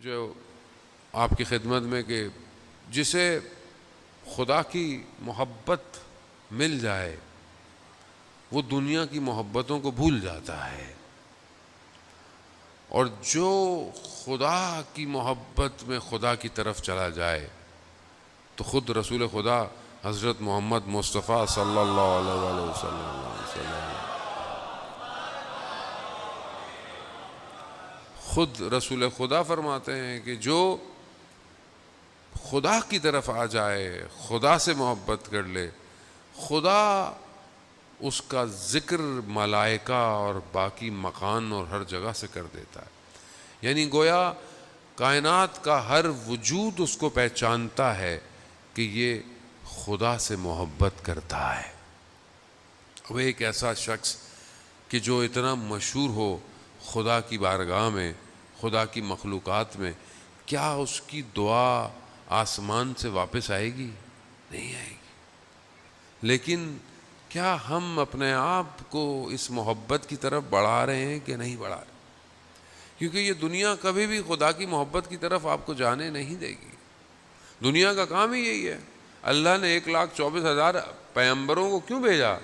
جو آپ کی خدمت میں کہ جسے خدا کی محبت مل جائے وہ دنیا کی محبتوں کو بھول جاتا ہے، اور جو خدا کی محبت میں خدا کی طرف چلا جائے تو خود رسول خدا حضرت محمد مصطفیٰ صلی اللہ علیہ وآلہ وسلم خود رسول خدا فرماتے ہیں کہ جو خدا کی طرف آ جائے، خدا سے محبت کر لے، خدا اس کا ذکر ملائکہ اور باقی مکان اور ہر جگہ سے کر دیتا ہے۔ یعنی گویا کائنات کا ہر وجود اس کو پہچانتا ہے کہ یہ خدا سے محبت کرتا ہے۔ وہ ایک ایسا شخص کہ جو اتنا مشہور ہو خدا کی بارگاہ میں، خدا کی مخلوقات میں، کیا اس کی دعا آسمان سے واپس آئے گی؟ نہیں آئے گی۔ لیکن کیا ہم اپنے آپ کو اس محبت کی طرف بڑھا رہے ہیں کہ نہیں بڑھا رہے؟ کیونکہ یہ دنیا کبھی بھی خدا کی محبت کی طرف آپ کو جانے نہیں دے گی۔ دنیا کا کام ہی یہی ہے۔ اللہ نے 1,24,000 پیغمبروں کو کیوں بھیجا؟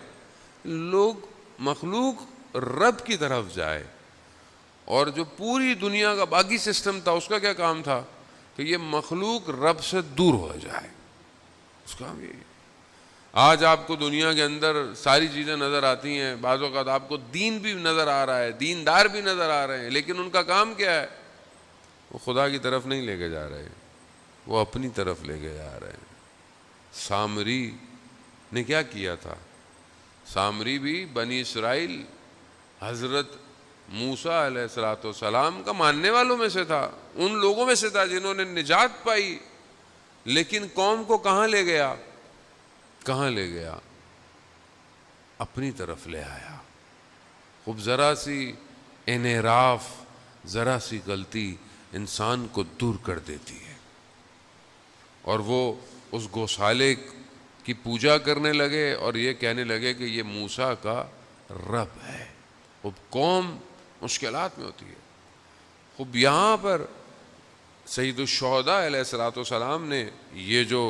لوگ مخلوق رب کی طرف جائے، اور جو پوری دنیا کا باقی سسٹم تھا اس کا کیا کام تھا؟ کہ یہ مخلوق رب سے دور ہو جائے۔ اس کا کام یہی ہے۔ آج آپ کو دنیا کے اندر ساری چیزیں نظر آتی ہیں، بعض اوقات آپ کو دین بھی نظر آ رہا ہے، دیندار بھی نظر آ رہے ہیں، لیکن ان کا کام کیا ہے؟ وہ خدا کی طرف نہیں لے کے جا رہے، وہ اپنی طرف لے کے جا رہے ہیں۔ سامری نے کیا کیا تھا؟ سامری بھی بنی اسرائیل حضرت موسیٰ علیہ السلام کا ماننے والوں میں سے تھا، ان لوگوں میں سے تھا جنہوں نے نجات پائی، لیکن قوم کو کہاں لے گیا؟ کہاں لے گیا؟ اپنی طرف لے آیا۔ خوب ذرا سی انحراف، ذرا سی غلطی انسان کو دور کر دیتی ہے، اور وہ اس گوشالے کی پوجا کرنے لگے اور یہ کہنے لگے کہ یہ موسیٰ کا رب ہے۔ خوب قوم مشکلات میں ہوتی ہے۔ خوب یہاں پر سید الشہداء علیہ السلام نے یہ جو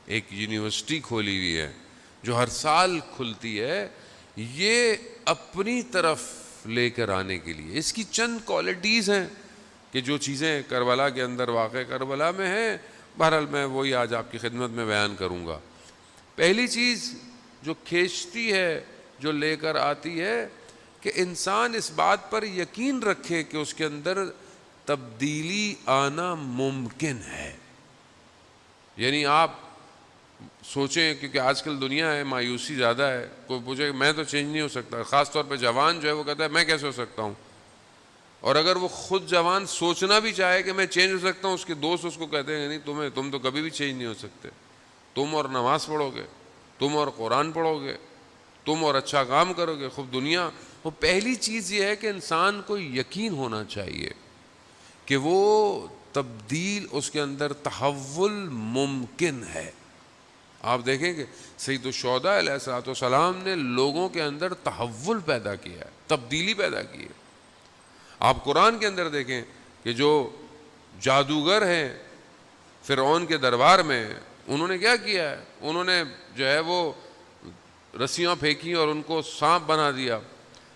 ایک یونیورسٹی کھولی ہوئی ہے جو ہر سال کھلتی ہے، یہ اپنی طرف لے کر آنے کے لیے، اس کی چند کوالٹیز ہیں کہ جو چیزیں کربلا کے اندر واقع کربلا میں ہیں، بہرحال میں وہی آج آپ کی خدمت میں بیان کروں گا۔ پہلی چیز جو کھینچتی ہے، جو لے کر آتی ہے، کہ انسان اس بات پر یقین رکھے کہ اس کے اندر تبدیلی آنا ممکن ہے۔ یعنی آپ سوچیں، کیونکہ آج کل دنیا ہے، مایوسی زیادہ ہے، کوئی پوچھے کہ میں تو چینج نہیں ہو سکتا، خاص طور پہ جوان جو ہے وہ کہتا ہے میں کیسے ہو سکتا ہوں، اور اگر وہ خود جوان سوچنا بھی چاہے کہ میں چینج ہو سکتا ہوں، اس کے دوست اس کو کہتے ہیں نہیں، تم تو کبھی بھی چینج نہیں ہو سکتے، تم اور نماز پڑھو گے، تم اور قرآن پڑھو گے، تم اور اچھا کام کرو گے، خوب دنیا۔ وہ پہلی چیز یہ ہے کہ انسان کو یقین ہونا چاہیے کہ وہ تبدیل، اس کے اندر تحول ممکن ہے۔ آپ دیکھیں کہ سید الشہداء علیہ السلام نے لوگوں کے اندر تحول پیدا کیا ہے، تبدیلی پیدا کی ہے۔ آپ قرآن کے اندر دیکھیں کہ جو جادوگر ہیں فرعون کے دربار میں، انہوں نے کیا کیا ہے؟ انہوں نے جو ہے وہ رسیاں پھینکی اور ان کو سانپ بنا دیا،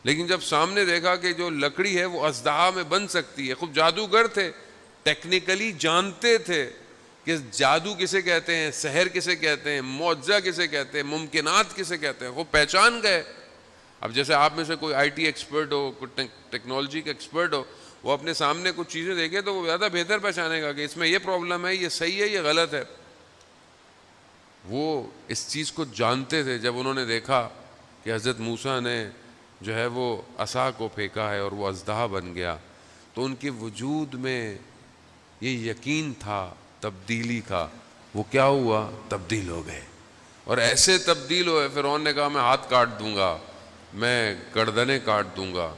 لیکن جب سامنے دیکھا کہ جو لکڑی ہے وہ اژدہا میں بن سکتی ہے، خوب جادوگر تھے، ٹیکنیکلی جانتے تھے کہ جادو کسے کہتے ہیں، سحر کسے کہتے ہیں، معجزہ کسے کہتے ہیں، ممکنات کسے کہتے ہیں، وہ پہچان گئے۔ اب جیسے آپ میں سے کوئی آئی ٹی ایکسپرٹ ہو، کوئی ٹیکنالوجی کا ایکسپرٹ ہو، وہ اپنے سامنے کچھ چیزیں دیکھے تو وہ زیادہ بہتر پہچانے گا کہ اس میں یہ پرابلم ہے، یہ صحیح ہے، یہ غلط ہے۔ وہ اس چیز کو جانتے تھے۔ جب انہوں نے دیکھا کہ حضرت موسیٰ نے جو ہے وہ عصا کو پھینکا ہے اور وہ اژدہا بن گیا، تو ان کے وجود میں یہ یقین تھا تبدیلی کا۔ وہ کیا ہوا؟ تبدیل ہو گئے، اور ایسے تبدیل ہوئے فرعون نے کہا میں ہاتھ کاٹ دوں گا، میں گردنیں کاٹ دوں گا۔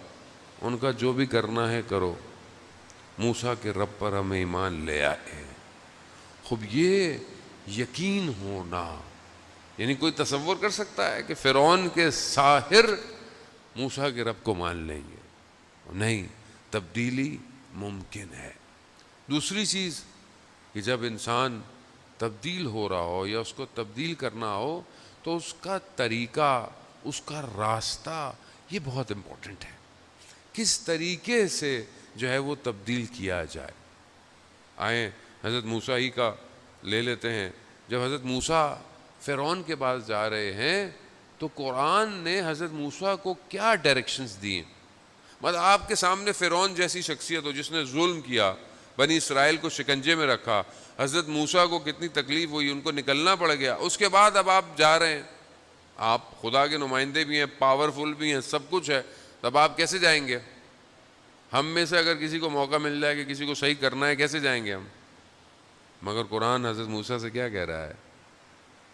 ان کا جو بھی کرنا ہے کرو، موسیٰ کے رب پر ہم ایمان لے آئے۔ خوب یہ یقین ہونا، یعنی کوئی تصور کر سکتا ہے کہ فرعون کے ساحر موسیٰ کے رب کو مان لیں گے؟ نہیں، تبدیلی ممکن ہے۔ دوسری چیز کہ جب انسان تبدیل ہو رہا ہو یا اس کو تبدیل کرنا ہو تو اس کا طریقہ، اس کا راستہ یہ بہت امپورٹنٹ ہے، کس طریقے سے جو ہے وہ تبدیل کیا جائے۔ آئیں حضرت موسیٰ ہی کا لے لیتے ہیں۔ جب حضرت موسیٰ فرعون کے پاس جا رہے ہیں تو قرآن نے حضرت موسیٰ کو کیا ڈائریکشنز دیے؟ مطلب آپ کے سامنے فرعون جیسی شخصیت ہو جس نے ظلم کیا، بنی اسرائیل کو شکنجے میں رکھا، حضرت موسیٰ کو کتنی تکلیف ہوئی، ان کو نکلنا پڑ گیا، اس کے بعد اب آپ جا رہے ہیں، آپ خدا کے نمائندے بھی ہیں، پاورفل بھی ہیں، سب کچھ ہے، تب آپ کیسے جائیں گے؟ ہم میں سے اگر کسی کو موقع مل جائے کہ کسی کو صحیح کرنا ہے، کیسے جائیں گے ہم؟ مگر قرآن حضرت موسیٰ سے کیا کہہ رہا ہے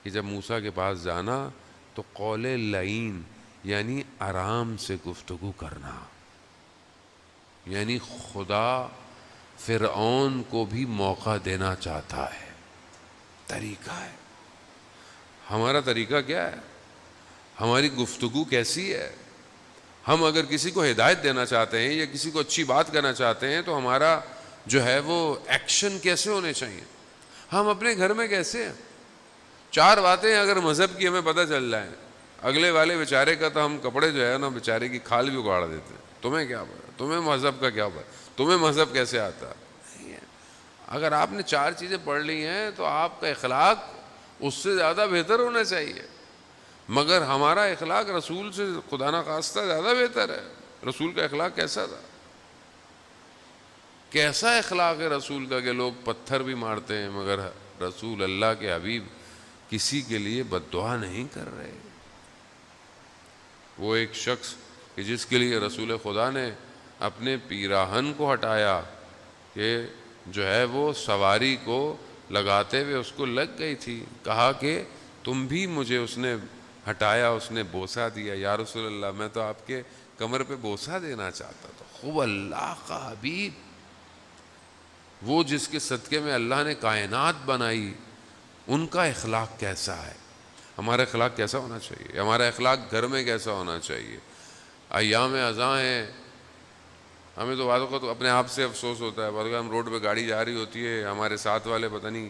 کہ جب موسیٰ کے پاس جانا تو قول لعین یعنی آرام سے گفتگو کرنا، یعنی خدا فرعون کو بھی موقع دینا چاہتا ہے، طریقہ ہے۔ ہمارا طریقہ کیا ہے؟ ہماری گفتگو کیسی ہے؟ ہم اگر کسی کو ہدایت دینا چاہتے ہیں یا کسی کو اچھی بات کرنا چاہتے ہیں تو ہمارا جو ہے وہ ایکشن کیسے ہونے چاہیے؟ ہم اپنے گھر میں کیسے ہیں؟ 4 باتیں اگر مذہب کی ہمیں پتہ چل جائیں، اگلے والے بیچارے کا تو ہم کپڑے جو ہے نا بیچارے کی کھال بھی اگاڑ دیتے ہیں۔ تمہیں کیا پتا؟ تمہیں مذہب کا کیا پتا؟ تمہیں مذہب کیسے آتا؟ نہیں ہے۔ اگر آپ نے 4 چیزیں پڑھ لی ہیں تو آپ کا اخلاق اس سے زیادہ بہتر ہونا چاہیے، مگر ہمارا اخلاق رسول سے خدا نخواستہ زیادہ بہتر ہے۔ رسول کا اخلاق کیسا تھا؟ کیسا اخلاق ہے رسول کا کہ لوگ پتھر بھی مارتے ہیں مگر رسول اللہ کے حبیب کسی کے لیے بد دعا نہیں کر رہے۔ وہ ایک شخص کہ جس کے لیے رسول خدا نے اپنے پیراہن کو ہٹایا کہ جو ہے وہ سواری کو لگاتے ہوئے اس کو لگ گئی تھی، کہا کہ تم بھی مجھے، اس نے ہٹایا، اس نے بوسہ دیا، یا رسول اللہ میں تو آپ کے کمر پہ بوسہ دینا چاہتا تھا۔ خوب اللہ کا حبیب، وہ جس کے صدقے میں اللہ نے کائنات بنائی، ان کا اخلاق کیسا ہے؟ ہمارا اخلاق کیسا ہونا چاہیے؟ ہمارا اخلاق گھر میں کیسا ہونا چاہیے؟ ایام اذاں ہیں، ہمیں تو بعض اوقات اپنے آپ سے افسوس ہوتا ہے، بعض اوقات ہم روڈ پہ گاڑی جا رہی ہوتی ہے، ہمارے ساتھ والے پتہ نہیں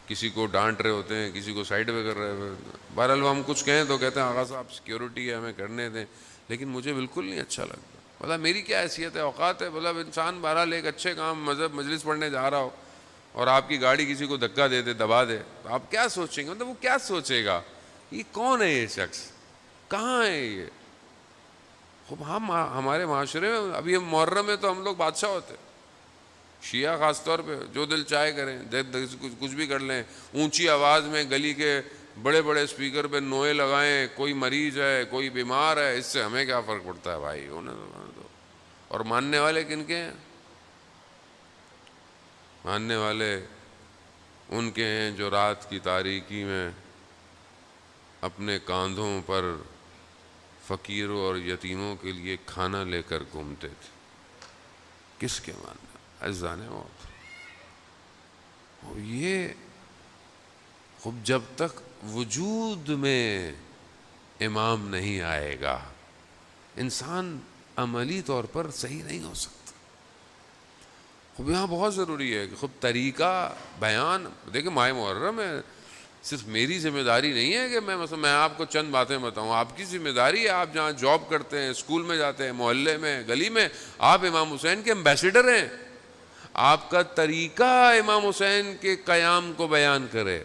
کسی کو ڈانٹ رہے ہوتے ہیں، کسی کو سائڈ پہ کر رہے ہوتے ہیں، بہرحال ہم کچھ کہیں تو کہتے ہیں آغا صاحب سیکیورٹی ہے ہمیں کرنے دیں، لیکن مجھے بالکل نہیں اچھا لگتا۔ مطلب میری کیا حیثیت ہے، اوقات ہے، مطلب انسان بہرحال ایک اچھے کام مذہب مجلس پڑھنے جا رہا ہو اور آپ کی گاڑی کسی کو دھکا دے دے، دبا دے، تو آپ کیا سوچیں گے؟ مطلب وہ کیا سوچے گا؟ یہ کون ہے یہ شخص؟ کہاں ہے یہ؟ خوب ہمارے معاشرے میں ابھی ہم محرم میں تو ہم لوگ بادشاہ ہوتے، شیعہ خاص طور پہ جو دل چاہے کریں، کچھ بھی کر لیں، اونچی آواز میں گلی کے بڑے بڑے اسپیکر پہ نوئے لگائیں، کوئی مریض ہے، کوئی بیمار ہے، اس سے ہمیں کیا فرق پڑتا ہے بھائی؟ انہیں تو اور ماننے والے کن کے ہیں؟ ماننے والے ان کے ہیں جو رات کی تاریکی میں اپنے کاندھوں پر فقیروں اور یتیموں کے لیے کھانا لے کر گھومتے تھے۔ کس کے ماننا؟ اذان موت۔ یہ خوب جب تک وجود میں امام نہیں آئے گا انسان عملی طور پر صحیح نہیں ہو سکتا۔ خوب یہاں بہت ضروری ہے کہ خوب طریقہ بیان، دیکھیں ماہ محرم ہے، صرف میری ذمہ داری نہیں ہے کہ میں آپ کو چند باتیں بتاؤں، آپ کی ذمہ داری ہے۔ آپ جہاں جاب کرتے ہیں، اسکول میں جاتے ہیں، محلے میں، گلی میں، آپ امام حسین کے ایمبیسیڈر ہیں۔ آپ کا طریقہ امام حسین کے قیام کو بیان کرے۔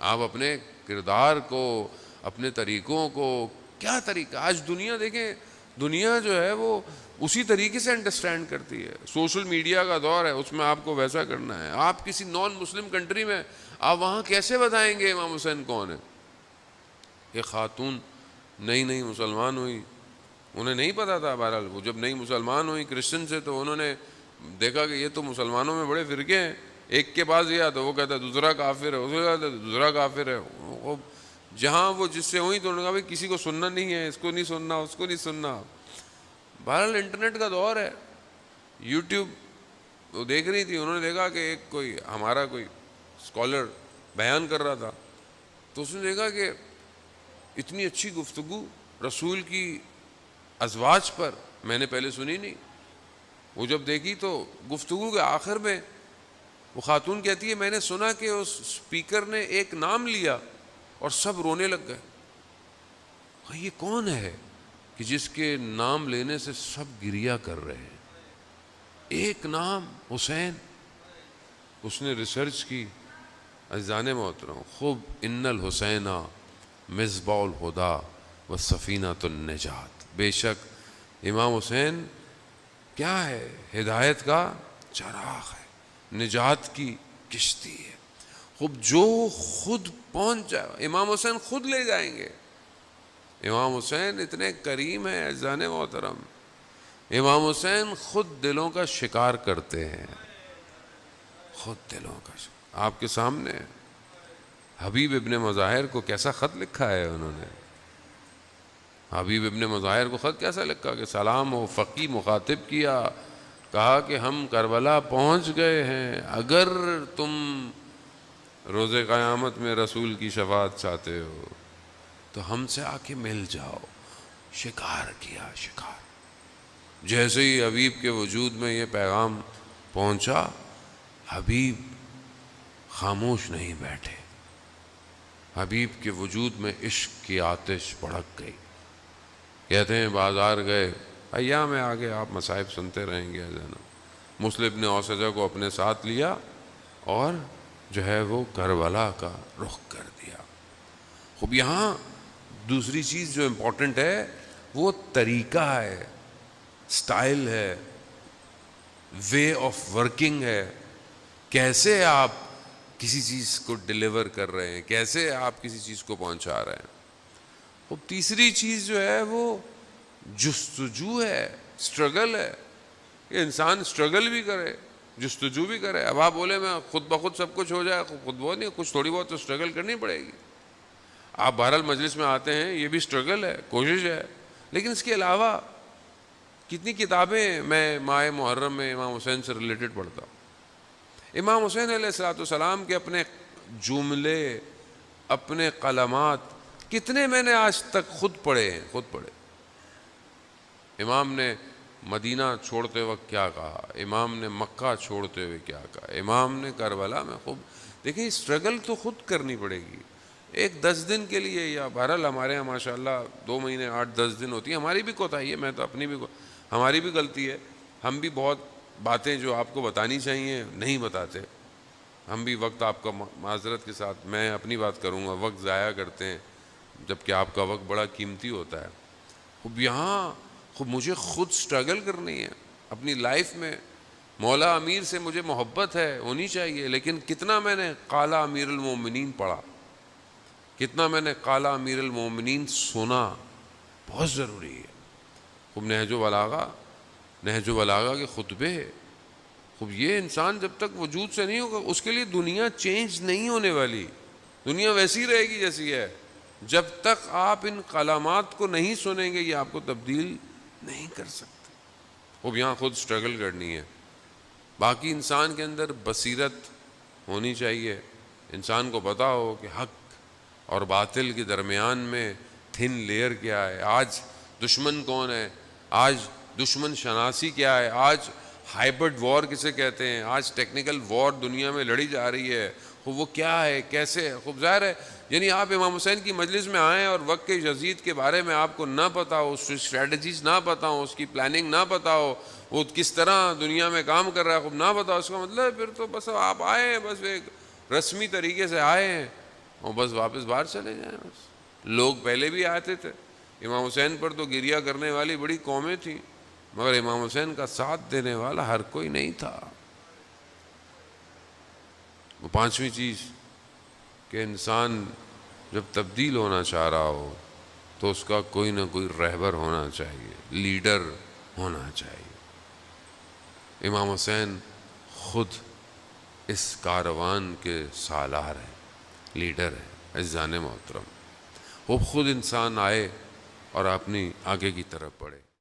آپ اپنے کردار کو، اپنے طریقوں کو، کیا طریقہ، آج دنیا دیکھیں، دنیا جو ہے وہ اسی طریقے سے انڈرسٹینڈ کرتی ہے۔ سوشل میڈیا کا دور ہے، اس میں آپ کو ویسا کرنا ہے۔ آپ کسی نان مسلم کنٹری میں آپ وہاں کیسے بتائیں گے امام حسین کون ہے؟ ایک خاتون نئی مسلمان ہوئی، انہیں نہیں پتا تھا، بہرحال وہ جب نئی مسلمان ہوئی کرسچن سے تو انہوں نے دیکھا کہ یہ تو مسلمانوں میں بڑے فرقے ہیں، ایک کے پاس گیا تو وہ کہتا ہے دوسرا کافر ہے، اس کو کہتا ہے دوسرا کافر ہے۔ جہاں وہ جس سے ہوئی تو انہوں نے کہا بھائی کسی کو سننا نہیں ہے، اس کو نہیں سننا، اس کو نہیں سننا۔ بہرحال انٹرنیٹ کا دور ہے، یوٹیوب وہ دیکھ رہی تھی، انہوں نے دیکھا کہ ایک کوئی ہمارا کوئی اسکالر بیان کر رہا تھا، تو اس نے دیکھا کہ اتنی اچھی گفتگو رسول کی ازواج پر میں نے پہلے سنی نہیں۔ وہ جب دیکھی تو گفتگو کے آخر میں وہ خاتون کہتی ہے میں نے سنا کہ اس اسپیکر نے ایک نام لیا اور سب رونے لگ گئے. یہ کون ہے کہ جس کے نام لینے سے سب گریا کر رہے ہیں؟ ایک نام حسین. اس نے ریسرچ کی. عزیزان محترم خوب ان الحسین مصباح الہدیٰ و سفینۃ النجات، بے شک امام حسین کیا ہے؟ ہدایت کا چراغ ہے، نجات کی کشتی ہے. خوب جو خود پہنچ جائے، امام حسین خود لے جائیں گے. امام حسین اتنے کریم ہیں عزیزان محترم، امام حسین خود دلوں کا شکار کرتے ہیں، خود دلوں کا شکار. آپ کے سامنے حبیب ابن مظاہر کو کیسا خط لکھا ہے انہوں نے. حبیب ابن مظاہر کو خط کیسا لکھا کہ سلام و فقی مخاطب کیا، کہا کہ ہم کربلا پہنچ گئے ہیں، اگر تم روز قیامت میں رسول کی شفاعت چاہتے ہو تو ہم سے آ کے مل جاؤ. شکار کیا، شکار. جیسے ہی حبیب کے وجود میں یہ پیغام پہنچا، حبیب خاموش نہیں بیٹھے. حبیب کے وجود میں عشق کی آتش بھڑک گئی. کہتے ہیں بازار گئے، ایام میں آگے آپ مصائب سنتے رہیں گے. مسلم نے اوسجہ کو اپنے ساتھ لیا اور جو ہے وہ کربلا کا رخ کر دیا. خوب یہاں دوسری چیز جو امپورٹنٹ ہے وہ طریقہ ہے، سٹائل ہے، وے آف ورکنگ ہے. کیسے آپ کسی چیز کو ڈیلیور کر رہے ہیں، کیسے آپ کسی چیز کو پہنچا رہے ہیں. خوب تیسری چیز جو ہے وہ جستجو ہے، سٹرگل ہے. کہ انسان سٹرگل بھی کرے، جستجو بھی کرے. اب آپ بولے میں خود بخود سب کچھ ہو جائے، خود بہت نہیں، کچھ تھوڑی بہت تو سٹرگل کرنی پڑے گی. آپ بہرحال مجلس میں آتے ہیں، یہ بھی سٹرگل ہے، کوشش ہے. لیکن اس کے علاوہ کتنی کتابیں میں ماہ محرم میں امام حسین سے ریلیٹڈ پڑھتا ہوں. امام حسین علیہ السلام کے اپنے جملے، اپنے کلمات کتنے میں نے آج تک خود پڑھے ہیں، خود پڑھے. امام نے مدینہ چھوڑتے وقت کیا کہا، امام نے مکہ چھوڑتے ہوئے کیا کہا، امام نے کربلا میں. خوب دیکھیں اسٹرگل تو خود کرنی پڑے گی. ایک 10 دن کے لیے، یا بہرحال ہمارے یہاں ماشاءاللہ 2 مہینے 8-10 دن ہوتی ہیں. ہماری بھی کوتاہی ہے، میں تو اپنی بھی ہماری بھی غلطی ہے. ہم بھی بہت باتیں جو آپ کو بتانی چاہیے نہیں بتاتے. ہم بھی وقت، آپ کا معذرت کے ساتھ میں اپنی بات کروں گا، وقت ضائع کرتے ہیں، جبکہ آپ کا وقت بڑا قیمتی ہوتا ہے. خوب یہاں خوب مجھے خود سٹرگل کرنی ہے اپنی لائف میں. مولا امیر سے مجھے محبت ہے، ہونی چاہیے، لیکن کتنا میں نے قال امیر المومنین پڑھا، کتنا میں نے قال امیر المومنین سنا، بہت ضروری ہے. خوب نہج و بلاغہ کے خطبے. خوب یہ انسان جب تک وجود سے نہیں ہوگا، اس کے لیے دنیا چینج نہیں ہونے والی. دنیا ویسی رہے گی جیسی ہے. جب تک آپ ان کلمات کو نہیں سنیں گے یہ آپ کو تبدیل نہیں کر سکتے. خوب یہاں خود سٹرگل کرنی ہے. باقی انسان کے اندر بصیرت ہونی چاہیے. انسان کو پتا ہو کہ حق اور باطل کے درمیان میں تھن لیئر کیا ہے. آج دشمن کون ہے، آج دشمن شناسی کیا ہے، آج ہائبرڈ وار کسے کہتے ہیں، آج ٹیکنیکل وار دنیا میں لڑی جا رہی ہے. خوب وہ کیا ہے، کیسے ہے. خوب ظاہر ہے یعنی آپ امام حسین کی مجلس میں آئیں اور وقت کے یزید کے بارے میں آپ کو نہ پتا ہو، اس کی اسٹریٹجیز نہ پتا ہو، اس کی پلاننگ نہ پتا ہو، وہ کس طرح دنیا میں کام کر رہا ہے خوب نہ پتا ہو، اس کا مطلب پھر تو بس آپ آئے ہیں، بس ایک رسمی طریقے سے آئے ہیں اور بس واپس باہر چلے جائیں. بس لوگ پہلے بھی آتے تھے، امام حسین پر تو گریہ کرنے والی بڑی قومیں تھیں، مگر امام حسین کا ساتھ دینے والا ہر کوئی نہیں تھا. وہ پانچویں چیز کہ انسان جب تبدیل ہونا چاہ رہا ہو تو اس کا کوئی نہ کوئی رہبر ہونا چاہیے، لیڈر ہونا چاہیے. امام حسین خود اس کاروان کے سالار ہیں، لیڈر ہیں. عزیزان محترم، وہ خود انسان آئے اور اپنی آگے کی طرف بڑھے.